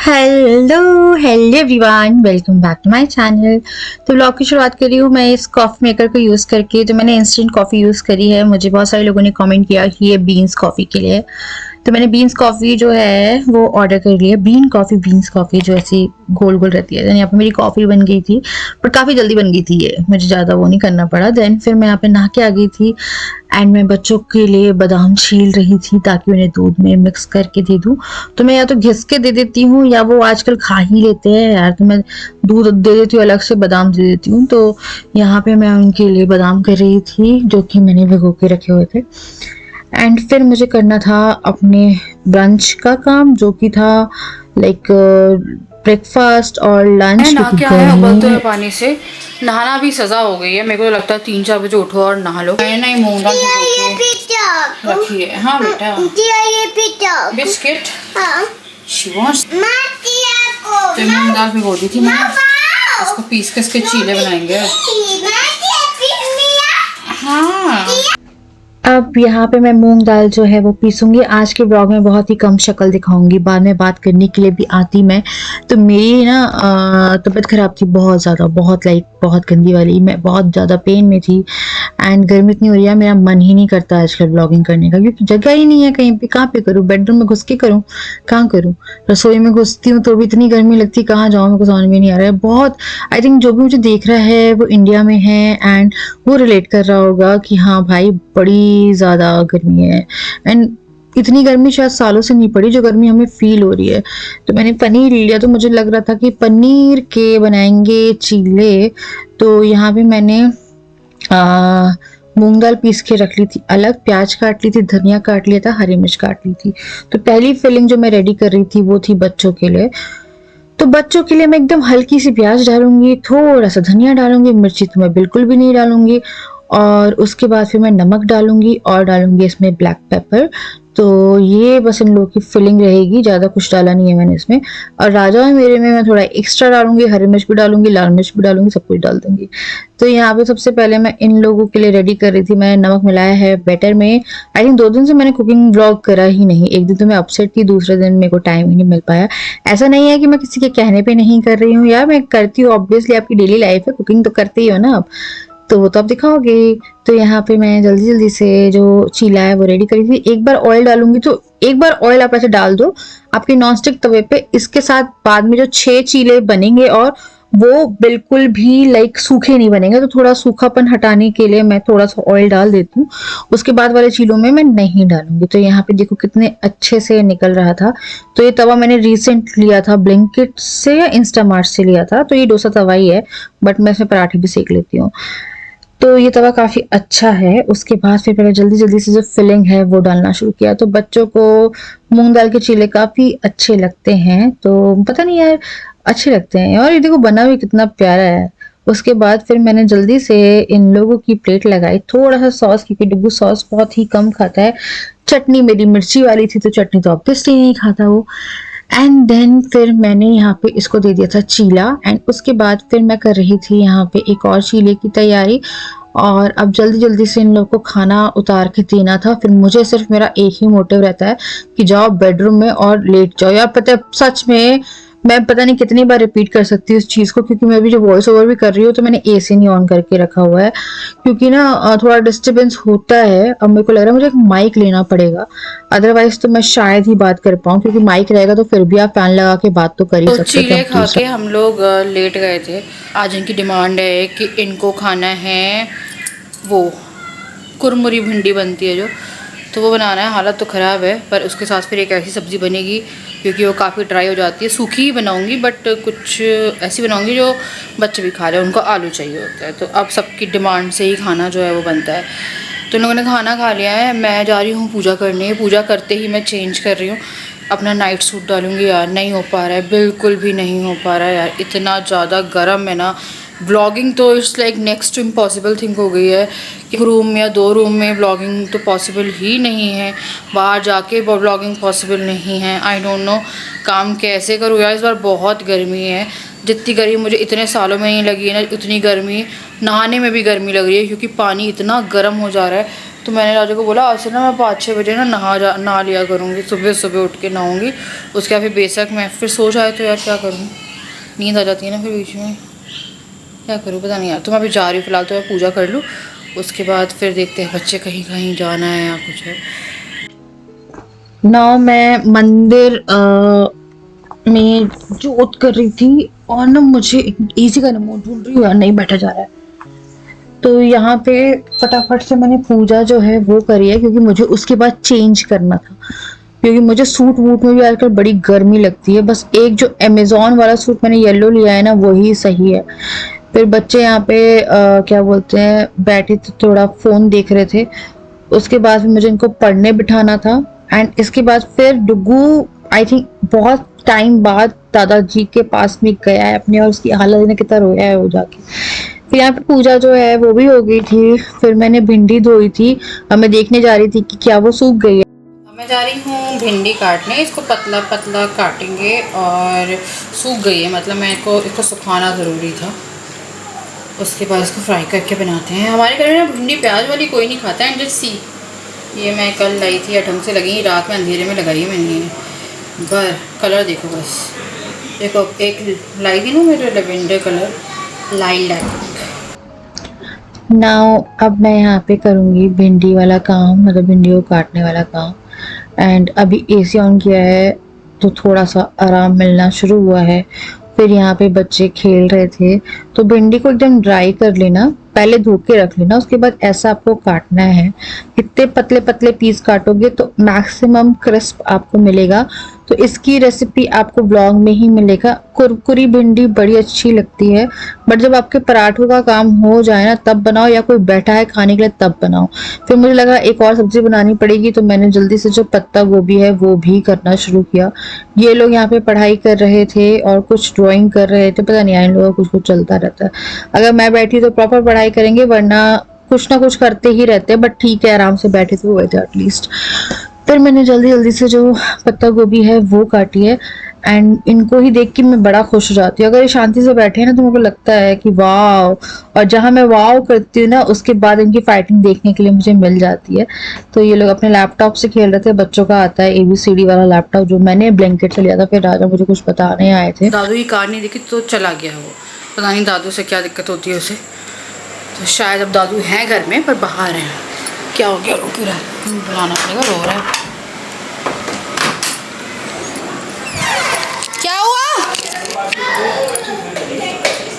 Hello hello everyone, welcome back to my channel. तो vlog की शुरुआत कर रही हूँ मैं इस कॉफ़ी मेकर को यूज़ करके। तो मैंने इंस्टेंट कॉफ़ी यूज़ करी है। मुझे बहुत सारे लोगों ने कमेंट किया कि ये बीन्स कॉफ़ी के लिए, तो मैंने बीन्स कॉफ़ी जो है वो ऑर्डर कर लिया। बीन्स कॉफ़ी जो ऐसी गोल गोल रहती है। यहाँ पे मेरी कॉफ़ी बन गई थी, पर काफ़ी जल्दी बन गई थी ये, मुझे ज़्यादा वो नहीं करना पड़ा। देन फिर मैं यहाँ पे नहा के आ गई थी एंड मैं बच्चों के लिए बादाम छील रही थी ताकि उन्हें दूध में मिक्स करके दे दूँ। तो मैं या तो घिस के दे देती हूँ या वो आजकल खा ही लेते हैं यार, तो मैं दूध दे देती हूँ, अलग से बादाम दे देती हूँ। तो यहाँ पे मैं उनके लिए बादाम कर रही थी जो कि मैंने भिगो के रखे हुए थे। एंड फिर मुझे करना था अपने ब्रंच का काम, जो कि था लाइक ब्रेकफास्ट और लंच, नहा क्योंकि के आया उबलते हुए गर्मी। पानी से। नहाना भी सजा हो गई है। मेरे को तो लगता है 3-4 बजे उठो और नहा लो। मैंने नहीं मूंग दाल रखी है। हाँ बेटा, बिस्किट शिवांश। तो मूंग दाल भिगो दी थी मैंने, इसको पीस के इसके चीले बनाएंगे। हाँ, अब यहाँ पे मैं मूंग दाल जो है वो पीसूंगी। आज के ब्लॉग में बहुत ही कम शक्ल दिखाऊंगी, बाद में बात करने के लिए भी आती मैं। तो मेरी ना तबीयत खराब थी बहुत ज़्यादा, बहुत लाइक बहुत गंदी वाली। मैं बहुत ज़्यादा पेन में थी एंड गर्मी इतनी हो रही है, मेरा मन ही नहीं करता आजकल ब्लॉगिंग करने का, क्योंकि जगह ही नहीं है कहीं पे। कहाँ पे करूँ? बेडरूम में घुस के करूँ? कहाँ करूँ? रसोई में घुसती हूँ तो भी इतनी गर्मी लगती है, कहाँ जाऊँ? मेरे को समझ में नहीं आ रहा है बहुत। आई थिंक जो भी मुझे देख रहा है वो इंडिया में है एंड वो रिलेट कर रहा होगा कि हाँ भाई बड़ी ज़्यादा गर्मी है। एंड इतनी गर्मी शायद सालों से नहीं पड़ी जो गर्मी हमें फील हो रही है। तो मैंने पनीर लिया, तो मुझे लग रहा था कि पनीर के बनाएंगे चीले। तो यहाँ पे मैंने मूंग दाल पीस के रख ली थी अलग, प्याज काट ली थी, धनिया काट लिया था, हरी मिर्च काट ली थी। तो पहली फिलिंग जो मैं रेडी कर रही थी वो थी बच्चों के लिए। तो बच्चों के लिए मैं एकदम हल्की सी प्याज डालूंगी, थोड़ा सा धनिया डालूंगी, मिर्ची तो मैं बिल्कुल भी नहीं डालूंगी। और उसके बाद फिर मैं नमक डालूंगी और डालूंगी इसमें ब्लैक पेपर। तो ये बस इन लोगों की फिलिंग रहेगी, ज़्यादा कुछ डाला नहीं है मैंने इसमें। और राजा मेरे में मैं थोड़ा एक्स्ट्रा डालूंगी, हरी मिर्च भी डालूंगी, लाल मिर्च भी डालूंगी, सब कुछ डाल दूंगी। तो यहाँ पे सबसे पहले मैं इन लोगों के लिए रेडी कर रही थी। मैंने नमक मिलाया है बैटर में। आई थिंक 2 दिन से मैंने कुकिंग व्लॉग करा ही नहीं। एक दिन तो मैं अपसेट थी, दूसरे दिन मेरे को टाइम ही नहीं मिल पाया। ऐसा नहीं है कि मैं किसी के कहने पे नहीं कर रही हूँ यार, मैं करती हूँ ऑब्वियसली, आपकी डेली लाइफ है, कुकिंग तो करते ही हो ना आप, तो वो तो आप दिखाओगे। तो यहाँ पे मैं जल्दी जल्दी से जो चीला है वो रेडी करी थी। एक बार ऑयल डालूंगी, तो एक बार ऑयल आप ऐसे डाल दो आपके नॉनस्टिक तवे पे, इसके साथ बाद में जो 6 चीले बनेंगे और वो बिल्कुल भी लाइक सूखे नहीं बनेंगे। तो थोड़ा सूखापन हटाने के लिए मैं थोड़ा सा ऑयल डाल देती हूँ, उसके बाद वाले चीलों में मैं नहीं डालूंगी। तो यहाँ पे देखो कितने अच्छे से निकल रहा था। तो ये तवा मैंने रिसेंट लिया था ब्लिंकिट से या इंस्टामार्ट से लिया था, तो ये डोसा तवा ही है, बट मैं इसमें पराठे भी सेक लेती हूँ। तो ये तवा काफ़ी अच्छा है। उसके बाद फिर मैंने जल्दी जल्दी से जो फिलिंग है वो डालना शुरू किया। तो बच्चों को मूंग दाल के चीले काफ़ी अच्छे लगते हैं, तो पता नहीं यार अच्छे लगते हैं। और ये देखो बना भी कितना प्यारा है। उसके बाद फिर मैंने जल्दी से इन लोगों की प्लेट लगाई, थोड़ा सा सॉस, क्योंकि डुगू सॉस बहुत ही कम खाता है। चटनी मेरी मिर्ची वाली थी, तो चटनी तो ऑब्वियसली नहीं खाता वो। एंड देन फिर मैंने यहाँ पे इसको दे दिया था चीला। एंड उसके बाद फिर मैं कर रही थी यहाँ पे एक और चीले की तैयारी। और अब जल्दी जल्दी से इन लोगों को खाना उतार के देना था। फिर मुझे सिर्फ मेरा एक ही मोटिव रहता है कि जाओ बेडरूम में और लेट जाओ। यार पता है सच में मैं पता नहीं कितनी बार रिपीट कर सकती हूँ इस चीज़ को, क्योंकि मैं भी जो वॉइस ओवर भी कर रही हूँ तो मैंने एसी नहीं ऑन करके रखा हुआ है, क्योंकि ना थोड़ा डिस्टरबेंस होता है। अब मेरे को लग रहा है मुझे एक माइक लेना पड़ेगा, अदरवाइज तो मैं शायद ही बात कर पाऊँ, क्योंकि माइक रहेगा तो फिर भी आप फैन लगा के बात तो कर ही तो सकते हो। चीले अब खा दूसरा के हम लोग लेट गए थे। आज इनकी डिमांड है कि इनको खाना है वो कुरमुरी भिंडी बनती है जो, तो वो बनाना है। हालत तो ख़राब है, पर उसके साथ फिर एक ऐसी सब्ज़ी बनेगी क्योंकि वो काफ़ी ड्राई हो जाती है। सूखी ही बनाऊंगी, बट कुछ ऐसी बनाऊंगी जो बच्चे भी खा लें, उनको आलू चाहिए होता है। तो अब सबकी डिमांड से ही खाना जो है वो बनता है। तो इन लोगों ने खाना खा लिया है, मैं जा रही हूँ पूजा करने। पूजा करते ही मैं चेंज कर रही हूँ, अपना नाइट सूट डालूंगी। यार नहीं हो पा रहा है, बिल्कुल भी नहीं हो पा रहा है यार, इतना ज़्यादा गर्म है ना। व्लॉगिंग तो it's like next to impossible thing हो गई है कि रूम या 2 रूम में व्लॉगिंग तो पॉसिबल ही नहीं है, बाहर जाके व्लॉगिंग पॉसिबल नहीं है। आई डोंट नो काम कैसे करूँ यार। इस बार बहुत गर्मी है, जितनी गर्मी मुझे इतने सालों में नहीं लगी है ना, उतनी गर्मी नहाने में भी गर्मी लग रही है, क्योंकि पानी इतना गर्म हो जा रहा है। तो मैंने राजू को बोला आज से ना मैं 5-6 बजे ना नहा लिया करूँगी, सुबह सुबह उठ के नहाऊँगी। उसके बाद फिर बेशक मैं फिर सो जाए तो यार क्या करूँ, नींद आ जाती है ना फिर बीच में, क्या करूँ पता नहीं यार। तो मैं अभी जा रही हूँ, फिलहाल तो मैं पूजा कर लूँ, उसके बाद फिर देखते हैं बच्चे कहीं कहीं जाना है या कुछ है। ना मैं मंदिर में जोत कर रही थी और ना मुझे एसी का रिमोट ढूंढ रही हूँ यार, नहीं बैठा जा रहा है। तो यहाँ पे फटाफट से मैंने पूजा जो है वो करी है, क्योंकि मुझे उसके बाद चेंज करना था, क्योंकि मुझे सूट वूट में भी आजकल बड़ी गर्मी लगती है। बस एक जो अमेजोन वाला सूट मैंने येलो लिया है ना वही सही है। फिर बच्चे यहाँ पे क्या बोलते हैं बैठे थे, थोड़ा फोन देख रहे थे। उसके बाद फिर मुझे इनको पढ़ने बिठाना था, एंड इसके बाद फिर डुगू आई थिंक बहुत टाइम बाद दादाजी के पास में गया है अपने, और उसकी हालत ने कितना रोया है वो जाके। फिर यहाँ पे पूजा जो है वो भी हो गई थी। फिर मैंने भिंडी धोई थी और मैं देखने जा रही थी कि क्या वो सूख गई है। मैं जा रही हूँ भिंडी काटने, इसको पतला पतला काटेंगे और सूख गई है, मतलब मेरे को इसको सुखाना ज़रूरी था। उसके बाद इसको फ्राई करके बनाते हैं। हमारे घर में ना भिंडी प्याज वाली कोई नहीं खाता है। जस्ट सी, ये मैं कल लाई थी, ढंग से लगी, रात में अंधेरे में लगाई मैंने, पर कलर देखो बस। देखो एक लाई थी ना मेरे लेवेंडर कलर, लाइलैक। नाउ अब मैं यहाँ पे करूँगी भिंडी वाला काम, मतलब भिंडी को काटने वाला काम। एंड अभी एसी ऑन किया है तो थोड़ा सा आराम मिलना शुरू हुआ है। फिर यहाँ पे बच्चे खेल रहे थे, तो भिंडी को एकदम ड्राई कर लेना, पहले धो के रख लेना, उसके बाद ऐसा आपको काटना है। कितने पतले पतले पीस काटोगे तो मैक्सिमम क्रिस्प आपको मिलेगा। तो इसकी रेसिपी आपको ब्लॉग में ही मिलेगा। कुरकुरी भिंडी बड़ी अच्छी लगती है, बट जब आपके पराठों का काम हो जाए ना तब बनाओ, या कोई बैठा है खाने के लिए तब बनाओ। फिर मुझे लगा एक और सब्जी बनानी पड़ेगी, तो मैंने जल्दी से जो पत्ता गोभी है वो भी करना शुरू किया। ये लोग यहाँ पे पढ़ाई कर रहे थे और कुछ ड्राइंग कर रहे थे, पता नहीं इन लोगों का कुछ कुछ चलता रहता है। अगर मैं बैठी तो प्रॉपर पढ़ाई करेंगे, वरना कुछ ना कुछ करते ही रहते हैं। बट ठीक है, आराम से बैठे तो हुए थे एटलीस्ट। फिर मैंने जल्दी जल्दी से जो पत्ता गोभी है वो काटी है, एंड इनको ही देख के मैं बड़ा खुश हो जाती हूँ। अगर ये शांति से बैठे हैं ना तो मेरे को लगता है कि वाह, और जहाँ मैं वाह करती हूँ ना उसके बाद इनकी फाइटिंग देखने के लिए मुझे मिल जाती है। तो ये लोग अपने लैपटॉप से खेल रहे थे। बच्चों का आता है ABCD वाला लैपटॉप, जो मैंने ब्लैंकेट से लिया था। फिर राजा मुझे कुछ बताने आए थे। दादू की कार नहीं दिखी तो चला गया वो, पता नहीं दादू से क्या दिक्कत होती है उसे। तो शायद अब दादू हैं घर में पर बाहर हैं। क्या हो गया, रो क्यों रहा है, बुलाना पड़ेगा, रो रहा है। क्या हुआ,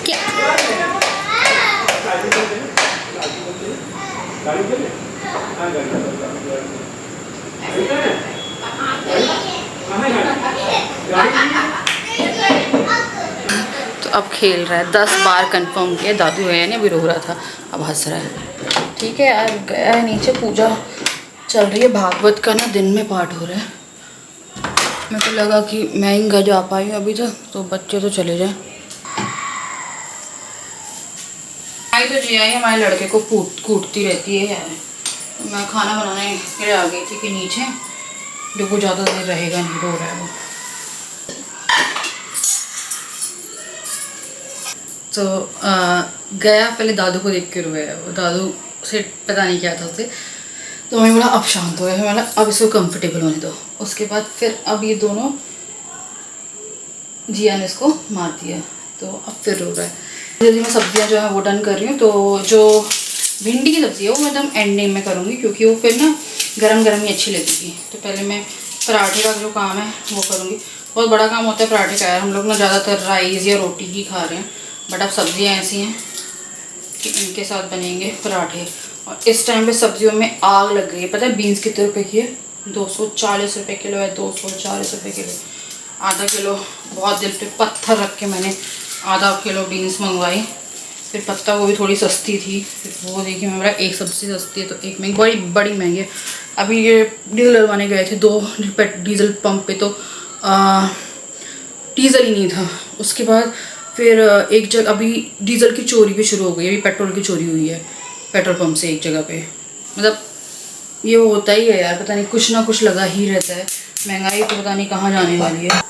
क्या तो अब खेल रहा है। 10 बार कंफर्म किया दादू है नहीं, अभी रो रहा था, अब हंस रहा है। ठीक है यार, गया है नीचे, पूजा चल रही है, भागवत का ना दिन में पाठ हो रहा है। मेरे को लगा कि मैं ही घर जा पाई हूँ अभी तक, तो बच्चे तो चले जाए। आई तो जी आई हमारे लड़के को कूटती रहती है यार। तो मैं खाना बनाने के लिए आ गई थी कि नीचे, जो वो ज़्यादा देर रहेगा नहीं, रो रहा है वो। तो गया, पहले दादू को देख के रोया वो, दादू से पता नहीं क्या था उसे। तो मैं बोला अब शांत हो गया, मैं बोला अब इसको कंफर्टेबल होने दो। उसके बाद फिर अब ये दोनों जिया ने इसको मार दिया, तो अब फिर रो रहा है। जल्दी मैं सब्जियां जो है वो डन कर रही हूँ। तो जो भिंडी की सब्ज़ी है वो मैं एकदम एंडिंग में करूँगी, क्योंकि वो फिर ना गरम गरम ही अच्छी लगेगी। तो पहले मैं पराठे का जो काम है वो करूँगी। बहुत बड़ा काम होता है पराठे का यार, हम लोग ना ज़्यादातर राइस या रोटी ही खा रहे हैं, बट अब सब्जियाँ ऐसी हैं कि इनके साथ बनेंगे पराठे। और इस टाइम पे सब्जियों में आग लग गई है। पता है बीन्स कितने रुपए की है? 240 रुपये किलो है, 240 रुपये किलो। आधा किलो बहुत दिल पे पत्थर रख के मैंने आधा किलो बीन्स मंगवाई। फिर पत्ता गोभी थोड़ी सस्ती थी, फिर वो देखिए मैं बोला एक सब्ज़ी सस्ती है तो एक महंगी, बड़ी बड़ी महंगी है। अभी ये डीजल डलवाने गए थे 2 डीजल पंप पे, तो डीजल ही नहीं था। उसके बाद फिर एक जगह अभी डीजल की चोरी भी शुरू हो गई है, अभी पेट्रोल की चोरी हुई है पेट्रोल पंप से एक जगह पे। मतलब ये होता ही है यार, पता नहीं कुछ ना कुछ लगा ही रहता है। महंगाई तो पता नहीं कहाँ जाने वाली है।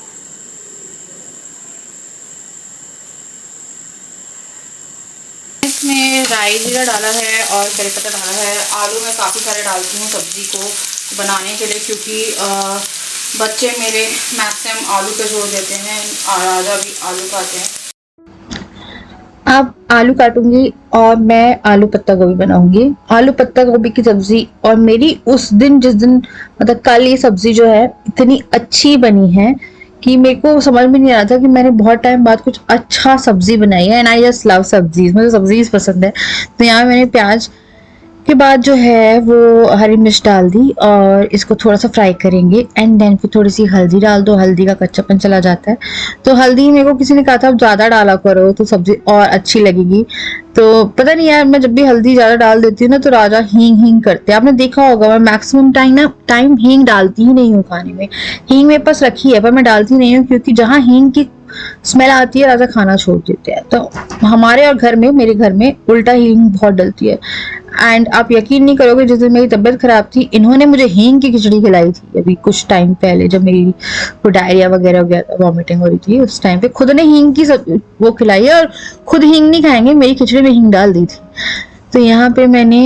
इसमें राई जीरा डाला है और करी पत्ता डाला है। आलू मैं काफ़ी सारे डालती हूँ सब्ज़ी को बनाने के लिए, क्योंकि बच्चे मेरे मैक्सिमम आलू पे जोर देते हैं और राजा भी आलू खाते हैं। अब आलू काटूंगी और मैं आलू पत्ता गोभी बनाऊंगी। आलू पत्ता गोभी की सब्जी, और मेरी उस दिन जिस दिन मतलब कल ये सब्जी जो है इतनी अच्छी बनी है कि मेरे को समझ में नहीं आ रहा था कि मैंने बहुत टाइम बाद कुछ अच्छा सब्जी बनाई है। एंड आई जस्ट लव सब्जीज, मुझे सब्जीज पसंद है। तो यहाँ मैंने प्याज के बाद जो है वो हरी मिर्च डाल दी और इसको थोड़ा सा फ्राई करेंगे। एंड देन फिर थोड़ी सी हल्दी डाल दो, हल्दी का कच्चापन चला जाता है। तो हल्दी मेरे को किसी ने कहा था अब ज़्यादा डाला करो तो सब्जी और अच्छी लगेगी। तो पता नहीं यार, मैं जब भी हल्दी ज़्यादा डाल देती हूँ ना तो राजा हींग हींग करते हैं। आपने देखा होगा मैं मैक्सिमम टाइम हींग डालती ही नहीं हूँ खाने में। हींग मेरे पास रखी है पर मैं डालती नहीं हूँ, क्योंकि जहाँ हींग की स्मेल आती है राजा खाना छोड़ देते हैं। तो हमारे और घर में, मेरे घर में उल्टा हींग बहुत डलती है। एंड आप यकीन नहीं करोगे, जिस दिन मेरी तबीयत खराब थी इन्होंने मुझे हींग की खिचड़ी खिलाई थी अभी कुछ टाइम पहले, जब मेरी वो डायरिया वगैरह हो गया था, वॉमिटिंग हो रही थी उस टाइम पे। खुद ने हींग की वो खिलाई है, और खुद हींग नहीं खाएंगे, मेरी खिचड़ी में हींग डाल दी थी। तो यहाँ पे मैंने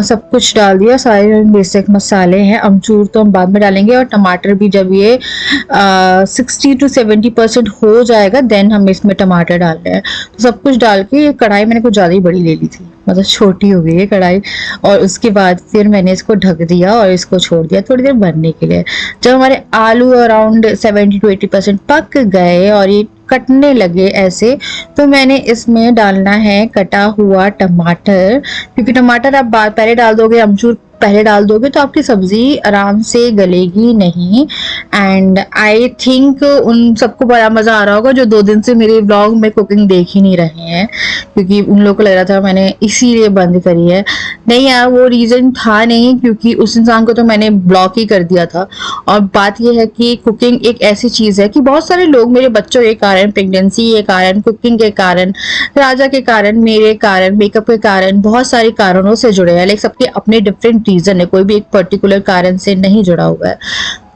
सब कुछ डाल दिया, सारे बेसिक मसाले हैं। अमचूर तो हम बाद में डालेंगे, और टमाटर भी जब ये 60 to 70% हो जाएगा देन हम इसमें टमाटर डाल रहे हैं। तो सब कुछ डाल के, ये कढ़ाई मैंने कुछ ज़्यादा ही बड़ी ले ली थी, मतलब छोटी हो गई है कढ़ाई। और उसके बाद फिर मैंने इसको ढक दिया और इसको छोड़ दिया थोड़ी देर बनने के लिए। जब हमारे आलू अराउंड 70 to 80% पक गए और ये कटने लगे ऐसे, तो मैंने इसमें डालना है कटा हुआ टमाटर। क्योंकि टमाटर आप पहले डाल दोगे, अमचूर पहले डाल दोगे तो आपकी सब्जी आराम से गलेगी नहीं। एंड आई थिंक उन सबको बड़ा मजा आ रहा होगा जो 2 दिन से मेरे ब्लॉग में कुकिंग देख ही नहीं रहे हैं, क्योंकि उन लोगों को लग रहा था मैंने इसीलिए बंद करी है। नहीं यार, वो रीजन था नहीं, क्योंकि उस इंसान को तो मैंने ब्लॉक ही कर दिया था। और बात यह है कि कुकिंग एक ऐसी चीज है कि बहुत सारे लोग मेरे बच्चों के कारण, प्रेगनेंसी के कारण, कुकिंग के कारण, राजा के कारण, मेरे कारण, मेकअप के कारण, बहुत सारे कारणों से जुड़े हैं। लाइक सबके अपने डिफरेंट रीजन है, कोई भी एक पर्टिकुलर कारण से नहीं जुड़ा हुआ है।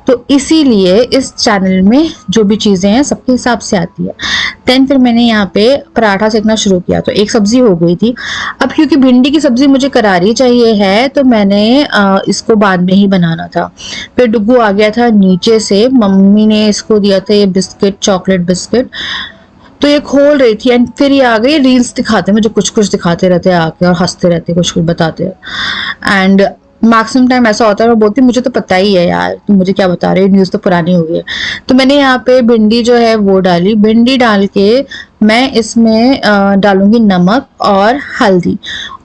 तो इसीलिए इस चैनल में जो भी चीजें हैं सबके हिसाब से आती है। देन फिर मैंने यहाँ पे पराठा सेकना शुरू किया, तो एक सब्जी हो गई थी। अब क्योंकि भिंडी की सब्जी मुझे करारी चाहिए है तो मैंने इसको बाद में ही बनाना था। फिर डुग्गू आ गया था नीचे से, मम्मी ने इसको दिया था ये बिस्किट, चॉकलेट बिस्किट। तो ये खोल रही थी एंड फिर ये आ गई। रील्स दिखाते, मुझे कुछ कुछ दिखाते रहते हैं आके और हंसते रहते, कुछ कुछ बताते हैं। एंड मैक्सिमम टाइम ऐसा होता है मैं बोलती मुझे तो पता ही है यार, तुम मुझे क्या बता रहे हो, न्यूज़ तो पुरानी हो गई है। तो मैंने यहाँ पे भिंडी जो है वो डाली। भिंडी डाल के मैं इसमें डालूंगी नमक और हल्दी।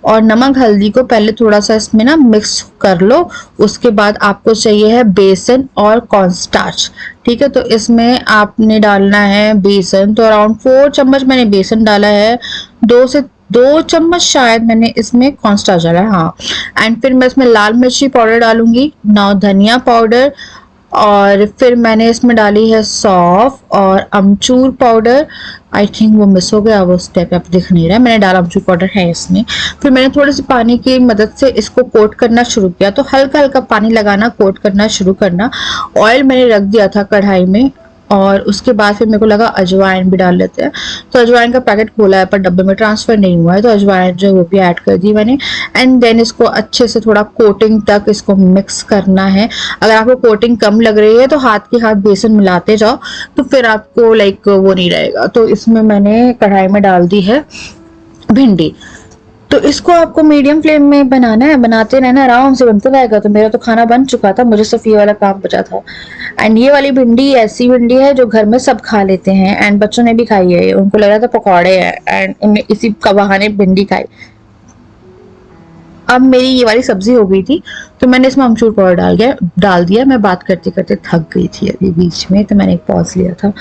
और नमक हल्दी को पहले थोड़ा सा इसमें ना मिक्स कर लो। उसके बाद आपको चाहिए है बेसन और कॉर्नस्टार्च, ठीक है। तो इसमें आपने डालना है बेसन, तो अराउंड 4 चम्मच मैंने बेसन डाला है, 2 चम्मच शायद मैंने इसमें कॉर्नस्टार्च डाला है, हाँ। एंड फिर मैं इसमें लाल मिर्ची पाउडर डालूंगी, ना धनिया पाउडर, और फिर मैंने इसमें डाली है सौंफ और अमचूर पाउडर। आई थिंक वो मिस हो गया, वो स्टेप आप दिख नहीं रहा है, मैंने डाला अमचूर पाउडर है इसमें। फिर मैंने थोड़े से पानी की मदद से इसको कोट करना शुरू किया, तो हल्का हल्का पानी लगाना, कोट करना शुरू करना। ऑयल मैंने रख दिया था कढ़ाई में, और उसके बाद फिर मेरे को लगा अजवाइन भी डाल लेते हैं। तो अजवाइन का पैकेट खोला है पर डब्बे में ट्रांसफर नहीं हुआ है, तो अजवाइन जो वो भी ऐड कर दी मैंने। एंड देन इसको अच्छे से थोड़ा कोटिंग तक इसको मिक्स करना है। अगर आपको कोटिंग कम लग रही है तो हाथ के हाथ बेसन मिलाते जाओ, तो फिर आपको लाइक वो नहीं रहेगा। तो इसमें मैंने कढ़ाई में डाल दी है भिंडी। तो इसको आपको मीडियम फ्लेम में बनाना है, बनाते रहना, आराम से बनता रहेगा। तो मेरा तो खाना बन चुका था, मुझे सिर्फ ये वाला काम बचा था। एंड ये वाली भिंडी ऐसी भिंडी है जो घर में सब खा लेते हैं, एंड बच्चों ने भी खाई है, उनको लग रहा था पकौड़े हैं, एंड उन्हें इसी का बहाने भिंडी खाई। अब मेरी ये वाली सब्जी हो गई थी, तो मैंने इसमें अमचूर पाउडर डाल दिया। मैं बात करते करते थक गई थी अभी बीच में, तो मैंने एक पॉज लिया था।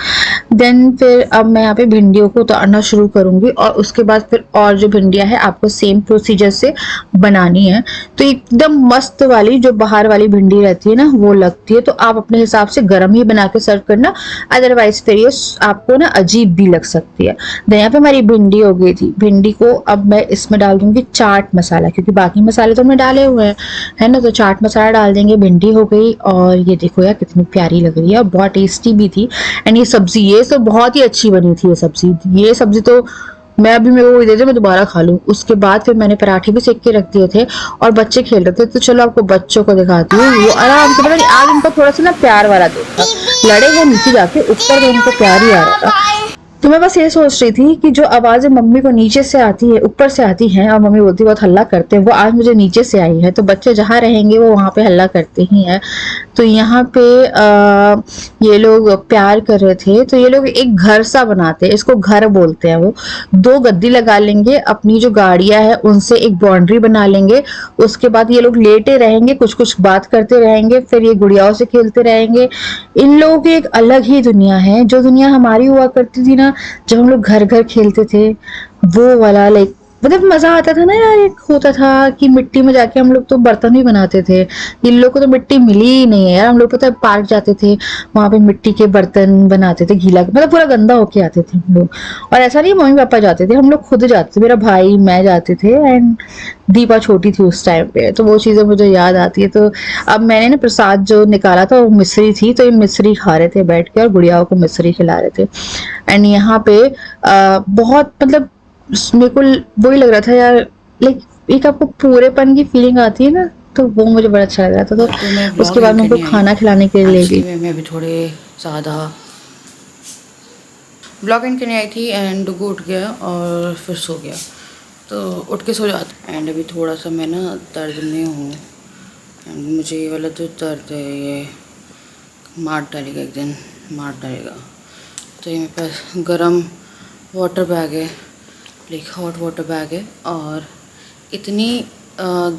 देन फिर अब मैं यहाँ पे भिंडियों को उतारना शुरू करूंगी, और उसके बाद फिर और जो भिंडियाँ है आपको सेम प्रोसीजर से बनानी है। तो एकदम मस्त वाली जो बाहर वाली भिंडी रहती है ना वो लगती है, तो आप अपने हिसाब से गर्म ही बना के सर्व करना, अदरवाइज फिर ये आपको ना अजीब भी लग सकती है। देन यहाँ पे हमारी भिंडी हो गई थी। भिंडी को अब मैं इसमें डाल दूंगी चाट मसाला, क्योंकि बाकी मसाले तो हमने डाले हुए हैं, है ना। तो चाट मसाला डाल देंगे। भिंडी हो गई, और ये देखो यार कितनी प्यारी लग रही है, और बहुत टेस्टी भी थी। एंड ये सब्जी, ये सब बहुत ही अच्छी बनी थी। ये सब्जी तो मैं अभी मेरे को वही दे दे, मैं दोबारा खा लूँ। उसके बाद फिर मैंने पराठे भी सेक के रख दिए थे और बच्चे खेल रहे थे, तो चलो आपको बच्चों को दिखाती हूँ। वो आराम से, पता नहीं आज उनका थोड़ा सा ना प्यार वाला दिन था, लड़े वो नीचे जाके, ऊपर तो उनको प्यार ही आ रहा था। तो मैं बस ये सोच रही थी कि जो आवाजें मम्मी को नीचे से आती है, ऊपर से आती हैं, और मम्मी बोलती है बहुत हल्ला करते हैं, वो आज मुझे नीचे से आई है। तो बच्चे जहाँ रहेंगे वो वहाँ पे हल्ला करते ही हैं। तो यहाँ पे ये लोग प्यार कर रहे थे, तो ये लोग एक घर सा बनाते हैं, इसको घर बोलते हैं। वो 2 गद्दी लगा लेंगे, अपनी जो गाड़ियां है उनसे एक बाउंड्री बना लेंगे, उसके बाद ये लोग लेटे रहेंगे, कुछ कुछ बात करते रहेंगे, फिर ये गुड़ियाओं से खेलते रहेंगे। इन लोगों की एक अलग ही दुनिया है, जो दुनिया हमारी हुआ करती थी ना, जब हम लोग घर घर खेलते थे, वो वाला लाइक मतलब मजा आता था ना यार। एक होता था कि मिट्टी में जाके हम लोग तो बर्तन भी बनाते थे। इन लोग को तो मिट्टी मिली ही नहीं है यार। हम लोग पता है पार्क जाते थे, वहां पे मिट्टी के बर्तन बनाते थे, गीला मतलब पूरा गंदा होके आते थे हम लोग। और ऐसा नहीं मम्मी पापा जाते थे, हम लोग खुद जाते थे, मेरा भाई मैं जाते थे। एंड दीपा छोटी थी उस टाइम पे, तो वो चीजें मुझे याद आती है। तो अब मैंने ना प्रसाद जो निकाला था वो मिश्री थी, तो ये मिश्री खा रहे थे बैठ के और गुड़ियाओं को मिश्री खिला रहे थे। एंड यहाँ पे बहुत मतलब मेरे को वही लग रहा था यार, लाइक एक आपको पूरेपन की फीलिंग आती है ना, तो वो मुझे बड़ा अच्छा लग रहा था। तो मैं तो उसके ब्लॉग बाद एंड मैं उनको करने आई खाना हूँ। खिलाने के लिए ले एक्चुअली गई। मैं अभी थोड़े ज़्यादा ब्लॉग एंड करने आई थी एंड डुगू उठ गया और फिर सो गया, तो उठ के सो जाता। एंड अभी थोड़ा सा मैं ना दर्द में हूँ, एंड मुझे ये वाला जो दर्द है ये मार डालेगा, एक दिन मार डालेगा। तो ये मेरे पास गरम वाटर बैग है, लाइक हॉट वाटर बैग है। और इतनी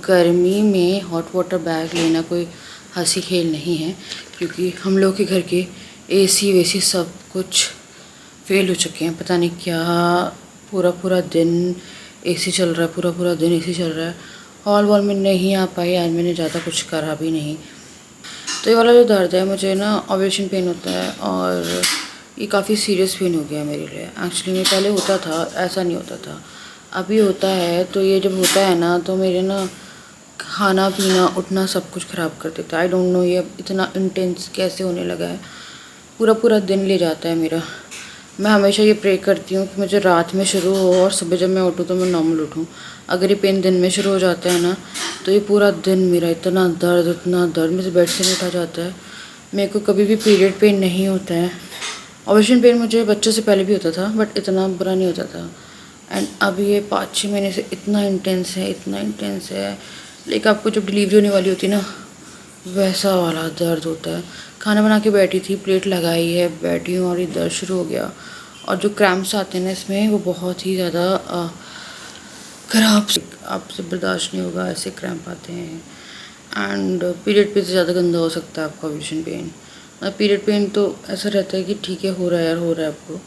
गर्मी में हॉट वाटर बैग लेना कोई हंसी खेल नहीं है, क्योंकि हम लोग के घर के एसी वेसी सब कुछ फेल हो चुके हैं। पता नहीं क्या, पूरा पूरा दिन एसी चल रहा है, पूरा पूरा दिन एसी चल रहा है। हॉल वॉल में नहीं आ पाई आज, मैंने ज़्यादा कुछ करा भी नहीं। तो ये वाला जो दर्द है, मुझे ना ओवेशन पेन होता है, और ये काफ़ी सीरियस पेन हो गया है मेरे लिए। एक्चुअली में पहले होता था, ऐसा नहीं होता था, अभी होता है। तो ये जब होता है ना, तो मेरे ना खाना पीना उठना सब कुछ ख़राब कर देता है। आई डोंट नो ये इतना इंटेंस कैसे होने लगा है, पूरा पूरा दिन ले जाता है मेरा। मैं हमेशा ये प्रे करती हूँ कि मुझे रात में शुरू हो और सुबह जब मैं उठूँ तो मैं नॉर्मल उठूँ। अगर ये पेन दिन में शुरू हो जाता है ना, तो ये पूरा दिन मेरा इतना दर्द मुझे बेड से नहीं उठा जाता है। मेरे को कभी भी पीरियड पेन नहीं होता है। ओवेशन पेन मुझे बच्चों से पहले भी होता था, बट इतना बुरा नहीं होता था। एंड अभी ये 5-6 महीने से इतना इंटेंस है, इतना इंटेंस है। लाइक आपको जब डिलीवरी होने वाली होती है ना, वैसा वाला दर्द होता है। खाना बना के बैठी थी, प्लेट लगाई है, बैठी हूँ और ये दर्द शुरू हो गया। और जो क्रैम्प्स आते हैं ना इसमें, वो बहुत ही ज़्यादा ख़राब, आपसे बर्दाश्त नहीं होगा, ऐसे क्रैम्प आते हैं। एंड पीरियड पे से ज़्यादा गंदा हो सकता है आपका ओवेशन पेन। पीरियड पेन तो ऐसा रहता है कि ठीक है, हो रहा है यार, हो रहा है आपको,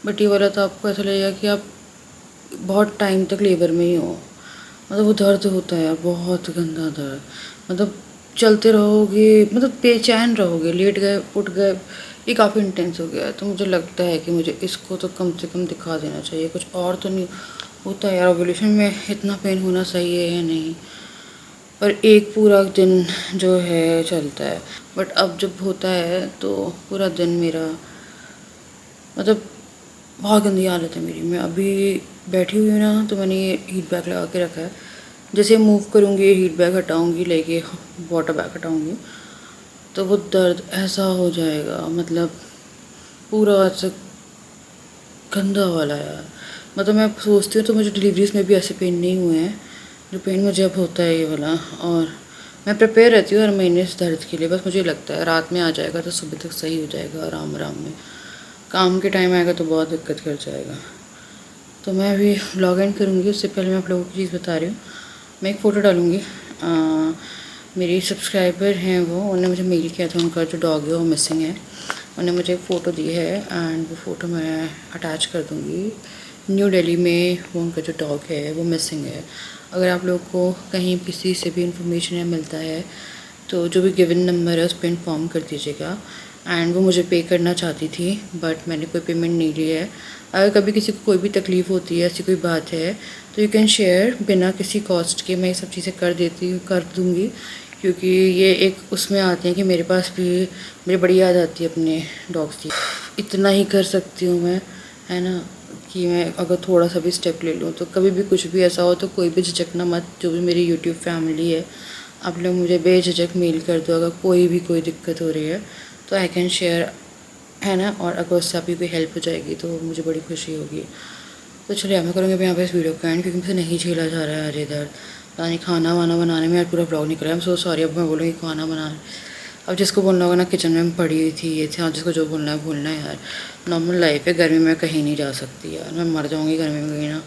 बट ये वाला तो आपको ऐसा लगेगा कि आप बहुत टाइम तक लेबर में ही हो। मतलब वो दर्द होता है यार, बहुत गंदा दर्द। मतलब चलते रहोगे, मतलब बेचैन रहोगे, लेट गए उठ गए, ये काफ़ी इंटेंस हो गया है। तो मुझे लगता है कि मुझे इसको तो कम से कम दिखा देना चाहिए, कुछ और तो नहीं होता यार। ओव्यूलेशन में इतना पेन होना सही है या नहीं, पर एक पूरा दिन जो है चलता है। बट अब जब होता है तो पूरा दिन मेरा मतलब बहुत गंदी हालत है मेरी। मैं अभी बैठी हुई हूँ ना, तो मैंने ये हीट बैग लगा के रखा है। जैसे मूव करूँगी, हीट बैग हटाऊँगी, लेके वाटर बैग हटाऊँगी, तो वो दर्द ऐसा हो जाएगा, मतलब पूरा ऐसा गंदा वाला यार। मतलब मैं सोचती हूँ तो मुझे डिलीवरीज में भी ऐसे पेन नहीं हुए हैं जो पेन मुझे अब होता है ये वाला। और मैं प्रिपेयर रहती हूँ हर महीने इस दर्द के लिए। बस मुझे लगता है रात में आ जाएगा तो सुबह तक सही हो जाएगा आराम आराम में। काम के टाइम आएगा तो बहुत दिक्कत कर जाएगा। तो मैं अभी व्लॉग एंड करूँगी, उससे पहले मैं आप लोगों की चीज़ बता रही हूँ। मैं एक फ़ोटो डालूँगी, मेरी सब्सक्राइबर हैं वो, उन्होंने मुझे मेल किया था, उनका जो डॉग है वो मिसिंग है। उन्होंने मुझे एक फ़ोटो दी है एंड वो फ़ोटो मैं अटैच कर दूँगी। न्यू दिल्ली में वो उनका जो डॉग है वो मिसिंग है। अगर आप लोग को कहीं किसी से भी इंफॉर्मेशन मिलता है तो जो भी गिवन नंबर है उस पर इन्फॉर्म कर दीजिएगा। एंड वो मुझे पे करना चाहती थी, बट मैंने कोई पेमेंट नहीं ली है। अगर कभी किसी को कोई भी तकलीफ़ होती है, ऐसी कोई बात है, तो यू कैन शेयर, बिना किसी कॉस्ट के मैं ये सब चीज़ें कर दूँगी। क्योंकि ये एक उसमें आते हैं कि मेरे पास भी मेरी बड़ी याद आती है अपने डॉग्स की। इतना ही कर सकती हूँ मैं, है ना, कि मैं अगर थोड़ा सा भी स्टेप ले लूँ तो कभी भी कुछ भी ऐसा हो तो कोई भी झिझकना मत। जो भी मेरी यूट्यूब फैमिली है, आप लोग मुझे बेझिझक मेल कर दो अगर कोई दिक्कत हो रही है तो आई कैन शेयर, है ना। और अगर उससे आपकी कोई हेल्प हो जाएगी तो मुझे बड़ी खुशी होगी। तो चलिए मैं करूँगी यहाँ पे इस वीडियो का एंड, क्योंकि मुझे नहीं झेला जा रहा है यार इधर पता नहीं खाना वाना बनाने में यार पूरा ब्लॉग निकला है। So sorry. अब मैं बोलूँगी खाना बनाना, अब जिसको बोलना होगा ना किचन में पड़ी हुई थी ये थी, हाँ जिसको जो बोलना है बोलना है यार। नॉर्मल लाइफ है, गर्मी में कहीं नहीं जा सकती यार, मैं मर जाऊँगी गर्मी में कहीं ना।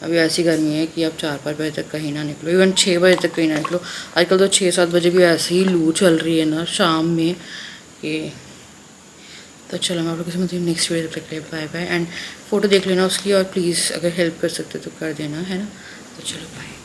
अभी ऐसी गर्मी है कि अब 4-5 बजे तक कहीं ना निकलो, इवन 6 बजे तक कहीं ना निकलो। आजकल तो 6-7 बजे भी ऐसी ही लू चल रही है ना शाम में कि। तो चलो मैं आप लोगों से मिलती हूँ नेक्स्ट वीडियो तक। बाय बाय एंड फ़ोटो देख लेना उसकी, और प्लीज़ अगर हेल्प कर सकते तो कर देना, है ना। तो चलो बाय।